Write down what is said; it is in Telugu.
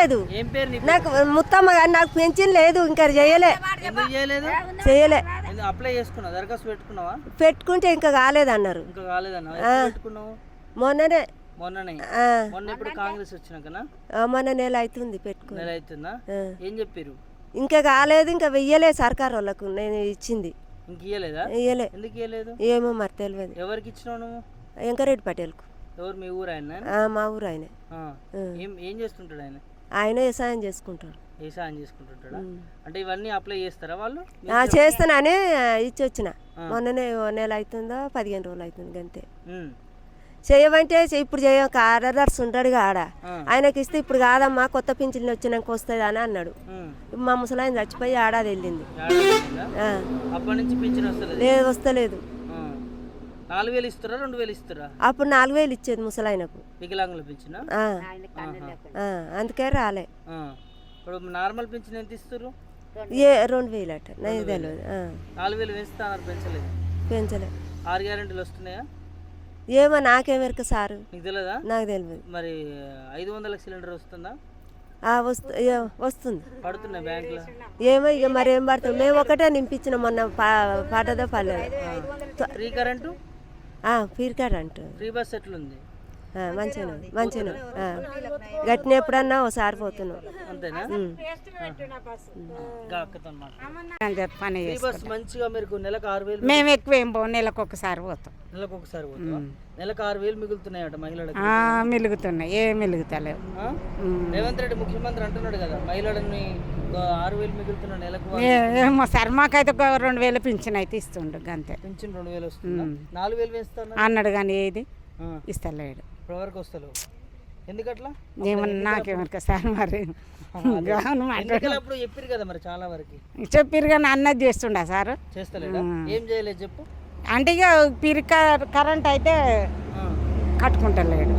చేయలేదు. ఏం పేరు నీ? నాకు ముత్తమ్మ కానీ నాకు పెన్షన్ లేదు, ఇంకా చేయలే. ఎందుకు చేయలేదు? చేయలే. అప్లై చేసుకున్నావు, దరఖాస్తు పెట్టుకున్నావా? పెట్టుకుంటే ఇంకా కాలేదన్నారు. ఇంకా కాలేదన్నా? ఎప్పుడు పెట్టుకున్నావు? మొన్ననే. మొన్ననే? మొన్న ఇప్పుడు కాంగ్రెస్ వచ్చినాకనా? మొన్న నెల అవుతుంది పెట్టుకుని. నెల అవుతుందా? ఏం చెప్పారు? ఇంకా కాలేదు, ఇంకా వెయ్యలే సర్కార్ వాళ్ళకు నేను ఇచ్చింది. ఇంక ఇయ్యలేదా? ఇయ్యలే. ఎందుకు ఇయ్యలేదు? ఏమో మరి తెలియదు. ఎవరికి ఇచ్చినావు నువ్వు? వెంకరెడ్డి పటేల్కు. ఎవరు, మీ ఊరు ఆయన? మా ఊరు ఆయన. ఏం చేస్తుంటాడు ఆయన? ఆయన వ్యవసాయం చేసుకుంటాడు. వ్యవసాయం చేసుకుంటుంటాడా? అంటే ఇవన్నీ అప్లై చేస్తారా వాళ్ళు? చేస్తానని ఇచ్చి వచ్చిన. మొన్ననే నెల అవుతుందో 15 రోజులు అవుతుంది అంతే. చేయమంటే ఇప్పుడు చేయ కార్యదర్శి ఉంటాడు ఆడ, ఆయనకి ఇస్తే ఇప్పుడు కాదమ్మా కొత్త పింఛన్లు వచ్చినాక వస్తుంది అని అన్నాడు. మా ముసలాయన చచ్చిపోయి ఆడాది వెళ్ళింది. అప్పటి నుంచి పింఛన్ వస్తలేదు? లేదు, వస్తలేదు. 4000 ఇస్తారా 2000 ఇస్తారా? అప్పుడు 4000 ఇచ్చేది ముసలాయనకు. వికలాంగుల పింఛన్? అందుకే రాలే. ఇప్పుడు నార్మల్ పింఛన్ ఎంత ఇస్తారు? 2000 అట, నాకు తెలియదు. 4000 పెంచుతున్నారు, పెంచలేదు? పెంచలే. 6 గ్యారెంటీలు వస్తున్నాయా? ఏమో నాకేమెరక సారు, నీకు తెలియదా? నాకు తెలియదు. మరి 500 సిలిండర్ వస్తుందా? వస్తుంది. పడుతున్నాయి బ్యాంకులో? ఏమో ఇక మరి ఏం పడుతుంది. మేము ఒకటే నింపించిన మొన్న పాటదో పర్లేదు. Free current? Free current. Free bus ఎట్లుంది? మంచిగా గట్టిన ఎప్పుడన్నా ఒకసారి పోతున్నాం అంతేనా? మంచిగా మీరు నెలకు 6000? మేము ఎక్కువ ఏం పోం, నెలకు ఒకసారి పోతాం. నెలకు ఒకసారి పోతాం. నెలకు 6000 మిగులుతున్నాయట మహిళలకు? మిలుగుతున్నాయి, ఏం మిలుగుతలేవు. రేవంత్ రెడ్డి ముఖ్యమంత్రి అంటున్నాడు కదా, మహిళలని 6000 మిగులుతున్నాడు నెలకు. ఏమో సార్, మాకైతే 2000 పింఛన్ అయితే ఇస్తుండు అంతే. పింఛన్ 2000 వస్తుంది, 4000 వేస్తాను అన్నాడు కానీ ఏది ఇస్తలేడు. ఇప్పటివరకు వస్తలేవు, ఎందుకట్లా? నాకేమనుక సార్, మరి అప్పుడు చెప్పారు కదా మరి చాలా వరకు. చెప్పారు కానీ అన్నది చేస్తుండా సార్? చేస్తలేడా? ఏం చేయలేదు చెప్పు. అంటే ఇక కరెంట్ అయితే కట్టుకుంటలేడు.